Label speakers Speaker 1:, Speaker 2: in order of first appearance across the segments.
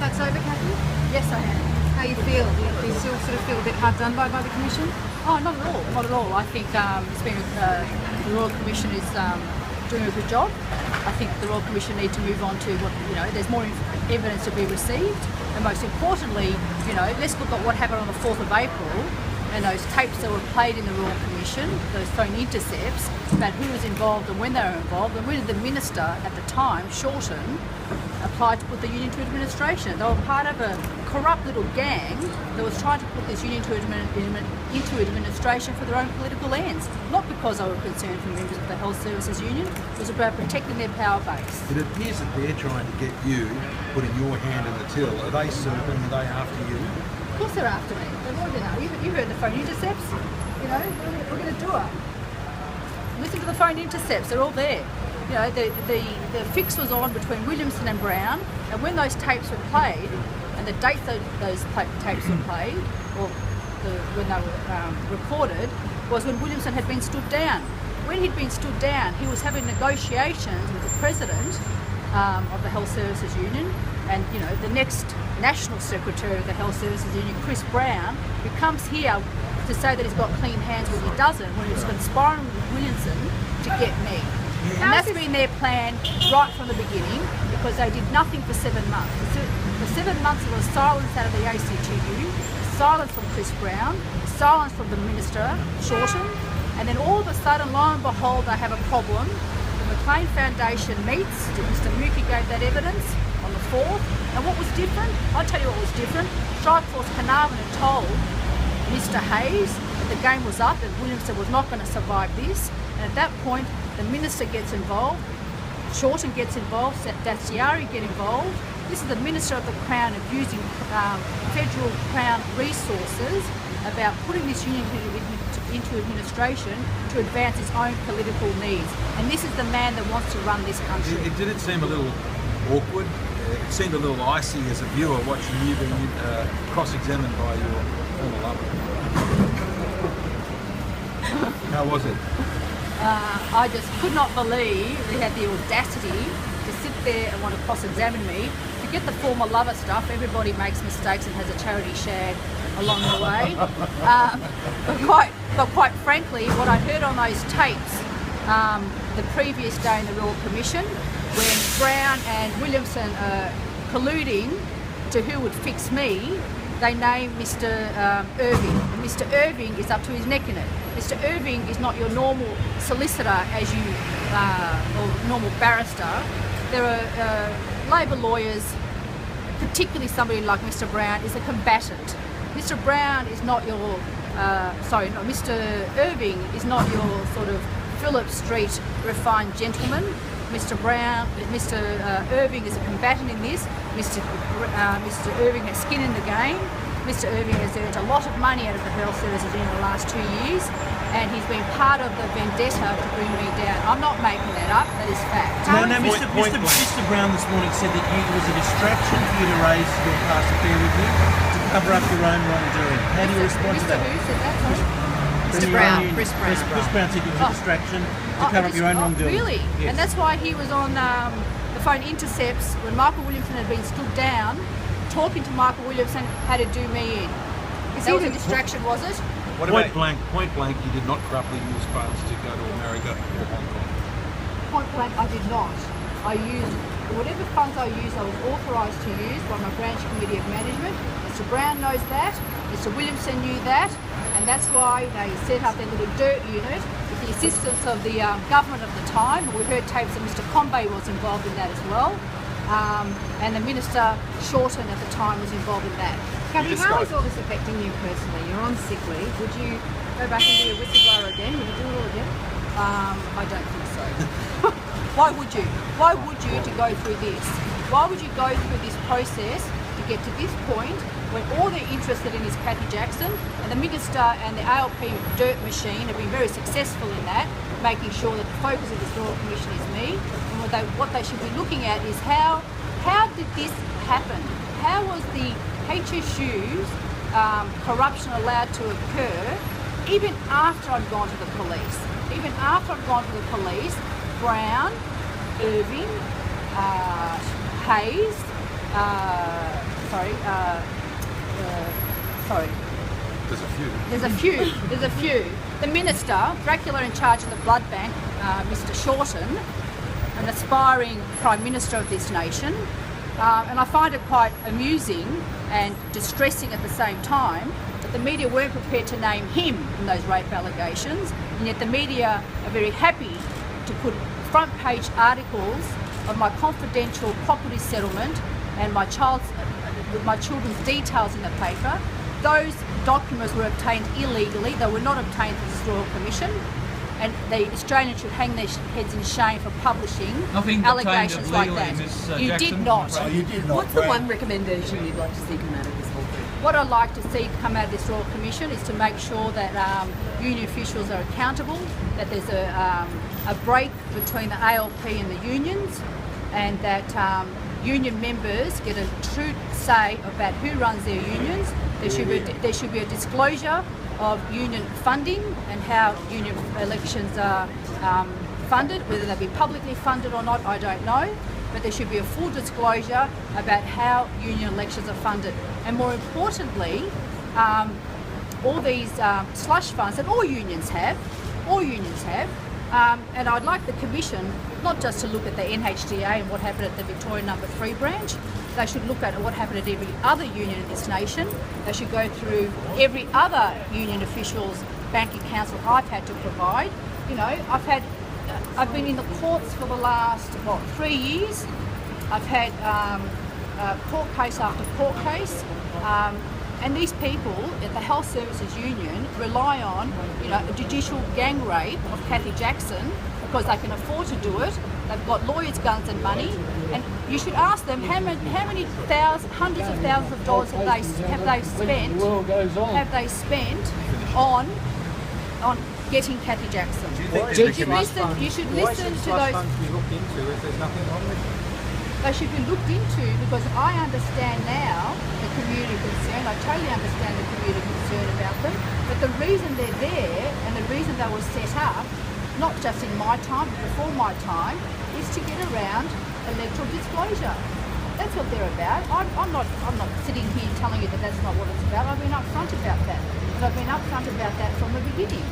Speaker 1: that's over, Cathy?
Speaker 2: Yes, I am.
Speaker 1: How you feel? Do you still sort of feel a bit hard done by the Commission?
Speaker 2: Oh, not at all. Not at all. I think it's been the Royal Commission is doing a good job. I think the Royal Commission need to move on to what, there's more evidence to be received, and most importantly, let's look at what happened on the 4th of April and those tapes that were played in the Royal Commission, those phone intercepts about who was involved and when they were involved, and when the Minister at the time, Shorten, applied to put the union to administration. They were part of a corrupt little gang that was trying to put this union into administration for their own political ends, not because they were concerned for members of the Health Services Union. It was about protecting their power base.
Speaker 3: It appears that they're trying to get you putting your hand in the till. Are they certain? Are they after you?
Speaker 2: Of course they're after me. They've already been. You heard the phone intercepts. We're going to do it. Listen to the phone intercepts. They're all there. The fix was on between Williamson and Brown, and when those tapes were played, and the date those tapes were played, or when they were recorded, was when Williamson had been stood down. When he'd been stood down, he was having negotiations with the President of the Health Services Union, and the next National Secretary of the Health Services Union, Chris Brown, who comes here to say that he's got clean hands when he doesn't, when he was conspiring with Williamson to get me. And that's been their plan right from the beginning, because they did nothing for 7 months. For 7 months there was silence out of the ACTU, silence from Chris Brown, silence from the Minister, Shorten, and then all of a sudden, lo and behold, they have a problem. The McLean Foundation meets, Mr Mookie gave that evidence on the 4th, and what was different? I'll tell you what was different. Strikeforce Carnarvon had told Mr Hayes that the game was up, that Williamson was not going to survive this, and at that point the Minister gets involved, Shorten gets involved, Daciari get involved. This is the Minister of the Crown abusing federal Crown resources about putting this union into administration to advance its own political needs. And this is the man that wants to run this country.
Speaker 3: Did it seem a little awkward? It seemed a little icy as a viewer watching you being cross-examined by your former lover. How was it?
Speaker 2: I just could not believe he had the audacity to sit there and want to cross-examine me. Forget the former lover stuff, everybody makes mistakes and has a charity shag along the way. But quite frankly, what I heard on those tapes the previous day in the Royal Commission, when Brown and Williamson are colluding to who would fix me, they named Mr Irving. And Mr Irving is up to his neck in it. Mr Irving is not your normal solicitor or normal barrister. There are Labor lawyers, particularly somebody like Mr Brown, is a combatant. Mr Brown is not your, Mr Irving is not your sort of Phillip Street refined gentleman. Mr Irving is a combatant in this. Mr Irving has skin in the game. Mr Irving has earned a lot of money out of the Health Services in the last 2 years, and he's been part of the vendetta to bring me down. I'm not making that up, that is fact.
Speaker 4: No, Mr Brown this morning said that it was a distraction for you to raise your past affair with you to cover up your own wrongdoing. How do you respond to that?
Speaker 2: Mr. Who said that?
Speaker 1: Mr Brown, Chris Brown.
Speaker 4: Chris Brown said it was a distraction to cover up your own wrongdoing.
Speaker 2: Really?
Speaker 4: Yes.
Speaker 2: And that's why he was on the phone intercepts when Michael Williamson had been stood down, talking to Michael Williamson how to do me in. That was a distraction, was it?
Speaker 3: Point blank, you did not corruptly use funds to go to America or Hong Kong.
Speaker 2: Point blank, I did not. I used whatever funds I used, I was authorised to use by my branch committee of management. Mr Brown knows that, Mr Williamson knew that, and that's why they set up their little dirt unit with the assistance of the government of the time. We heard tapes that Mr Combay was involved in that as well, and the Minister Shorten at the time was involved in that.
Speaker 1: Cathy, how is all this affecting you personally? You're on sick leave. Would you go back and be a whistleblower again? Would you do it all again?
Speaker 2: I don't think so. Why would you? Why would you to go through this? Why would you go through this process to get to this point when all they're interested in is Cathy Jackson, and the Minister and the ALP dirt machine have been very successful in that, making sure that the focus of this Royal Commission is me, and what they should be looking at is how did this happen? How was the HSU's corruption allowed to occur even after I'd gone to the police? Even after I'd gone to the police, Brown, Irving, Hayes,
Speaker 3: There's a few.
Speaker 2: There's a few. The minister, Dracula in charge of the blood bank, Mr. Shorten, an aspiring Prime Minister of this nation, and I find it quite amusing and distressing at the same time that the media weren't prepared to name him in those rape allegations, and yet the media are very happy to put front page articles of my confidential property settlement and my children's details in the paper. Those documents were obtained illegally. They were not obtained through this Royal Commission, and the Australians should hang their heads in shame for publishing allegations like that. You did not.
Speaker 5: Oh, you did not.
Speaker 1: What's the one recommendation you'd like to see come out of this whole thing?
Speaker 2: What I'd like to see come out of this Royal Commission is to make sure that union officials are accountable, that there's a break between the ALP and the unions, and that union members get a true say about who runs their unions. There should be a disclosure of union funding and how union elections are funded, whether they be publicly funded or not, I don't know. But there should be a full disclosure about how union elections are funded. And more importantly, all these slush funds that all unions have, and I'd like the Commission not just to look at the NHDA and what happened at the Victoria No. 3 branch. They should look at what happened at every other union in this nation. They should go through every other union official's banking counsel I've had to provide. You know, I've been in the courts for the last 3 years. I've had court case after court case, and these people at the Health Services Union rely on, a judicial gang rape of Kathy Jackson because they can afford to do it. They've got lawyers, guns, and money, and you should ask them how many hundreds of thousands of dollars have they spent on getting Kathy Jackson. You should listen to those. They should be looked into, because I understand now the community concern. I totally understand the community concern about them. But the reason they're there and the reason they were set up, not just in my time, but before my time, is to get around electoral disclosure. That's what they're about. I'm not sitting here telling you that that's not what it's about. I've been upfront about that, and I've been upfront about that from the beginning.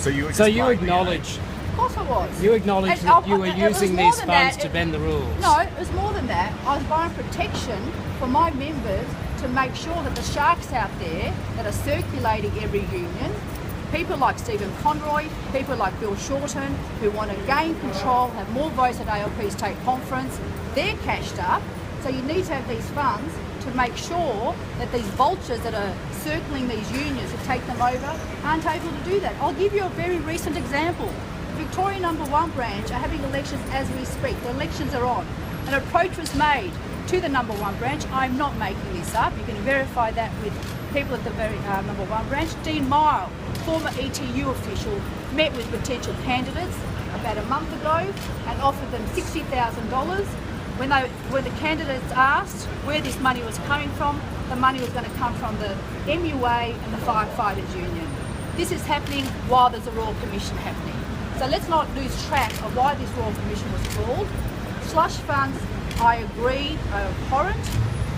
Speaker 5: So you acknowledge.
Speaker 2: Of course I was.
Speaker 5: You acknowledge that you were using these funds to bend the rules.
Speaker 2: No, it was more than that. I was buying protection for my members to make sure that the sharks out there that are circulating every union, people like Stephen Conroy, people like Bill Shorten, who want to gain control, have more votes at ALP's State Conference, they're cashed up. So you need to have these funds to make sure that these vultures that are circling these unions to take them over aren't able to do that. I'll give you a very recent example. Victoria No. 1 branch are having elections as we speak. The elections are on. An approach was made to the No. 1 branch. I'm not making this up. You can verify that with people at the very No. 1 branch. Dean Mile, former ETU official, met with potential candidates about a month ago and offered them $60,000. When the candidates asked where this money was coming from, the money was going to come from the MUA and the Firefighters Union. This is happening while there's a Royal Commission happening. So let's not lose track of why this Royal Commission was called. Slush funds, I agree, are abhorrent,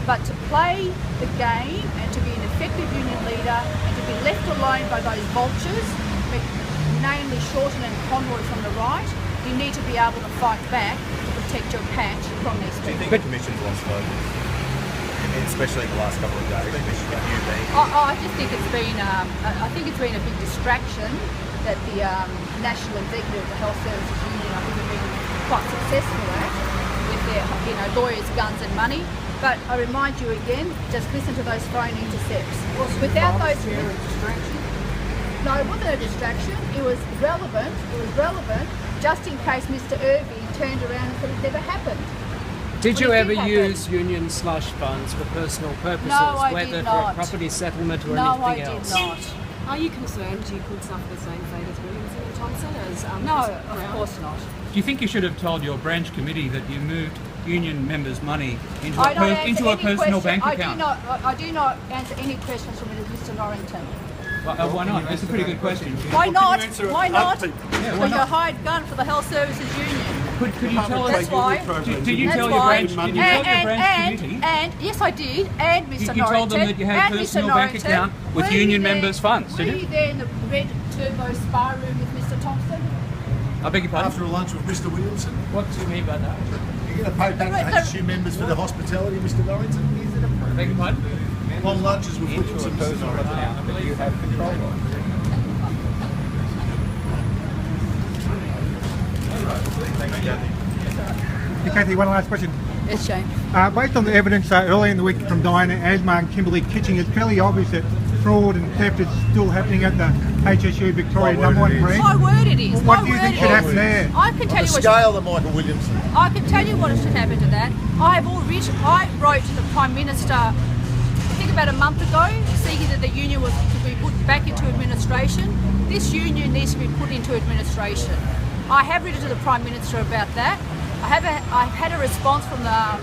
Speaker 2: but to play the game and to be an effective union leader and to be left alone by those vultures, namely Shorten and Conroy from the right, you need to be able to fight back to protect your patch from these people.
Speaker 6: Do you think the Commission's lost focus, especially the last couple of days?
Speaker 2: I just think it's been a big distraction that the National Executive of the Health Services Union, I think, have been quite successful at with their lawyers, guns and money. But I remind you again, just listen to those phone intercepts. Without those... No, it wasn't a distraction. It was relevant. Just in case Mr. Irving turned around and said it never happened.
Speaker 5: Did you ever use union slush funds for personal purposes, whether for a property settlement or anything else?
Speaker 2: No, I did not.
Speaker 1: Are you concerned you could suffer the same fate as Williamson and Thompson?
Speaker 2: No, of course not.
Speaker 7: Do you think you should have told your branch committee that you moved union members' money into a personal bank account?
Speaker 2: I do not answer any questions from Mr. Norrington.
Speaker 7: Why not? That's a pretty good question.
Speaker 2: Why not? Because you're a hired gun for the Health Services Union.
Speaker 7: Could you tell us?
Speaker 2: That's why.
Speaker 7: Did you
Speaker 2: That's
Speaker 7: tell your
Speaker 2: why.
Speaker 7: branch? Did you tell your branch committee?
Speaker 2: And yes, I did. And Mr.
Speaker 7: You told them
Speaker 2: Norrington,
Speaker 7: that you had a
Speaker 2: and
Speaker 7: personal
Speaker 2: Mr.
Speaker 7: bank
Speaker 2: Norrington,
Speaker 7: account with
Speaker 2: were you
Speaker 7: union
Speaker 2: there-
Speaker 7: members' funds, did
Speaker 2: Were
Speaker 7: you?
Speaker 2: you there in the red turbo spa room with Mr. Thompson?
Speaker 7: I beg your pardon?
Speaker 3: After a lunch with Mr. Williamson,
Speaker 7: What do you mean by that?
Speaker 3: you're going to pay back
Speaker 2: Right,
Speaker 3: to HSU members for the hospitality, Mr. Norrington?
Speaker 7: I beg your pardon?
Speaker 3: Long lunches with Williamson, Mr. Norrington.
Speaker 7: You have control of.
Speaker 8: Hey, Kathy, one last question.
Speaker 2: Yes, Shane.
Speaker 8: Based on the evidence earlier in the week from Diana Asma and Kimberley Kitching, it's fairly obvious that fraud and theft is still happening at the HSU Victoria
Speaker 3: My word,
Speaker 8: #1
Speaker 3: it is.
Speaker 8: branch.
Speaker 2: My word it is.
Speaker 8: What
Speaker 2: My
Speaker 8: do you
Speaker 2: word
Speaker 8: think
Speaker 2: it
Speaker 8: should
Speaker 2: is.
Speaker 8: happen there?
Speaker 2: I can tell
Speaker 3: On the
Speaker 2: you what.
Speaker 3: scale of Michael Williamson.
Speaker 2: I can tell you what should happen to that. I wrote to the Prime Minister, I think about a month ago, seeking that the union was to be put back into administration. This union needs to be put into administration. I have written to the Prime Minister about that. I've had a response from the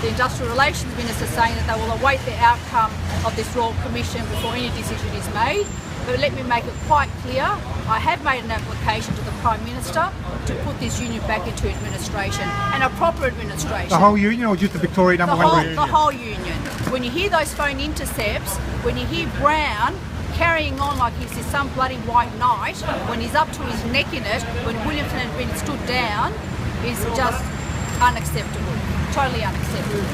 Speaker 2: Industrial Relations Minister saying that they will await the outcome of this Royal Commission before any decision is made. But let me make it quite clear, I have made an application to the Prime Minister to put this union back into administration, and a proper administration.
Speaker 8: The whole union or just the Victoria #1 branch?
Speaker 2: The whole union. When you hear those phone intercepts, when you hear Brown carrying on like he's some bloody white knight, when he's up to his neck in it, when Williamson has been stood down, is just unacceptable. Totally unacceptable.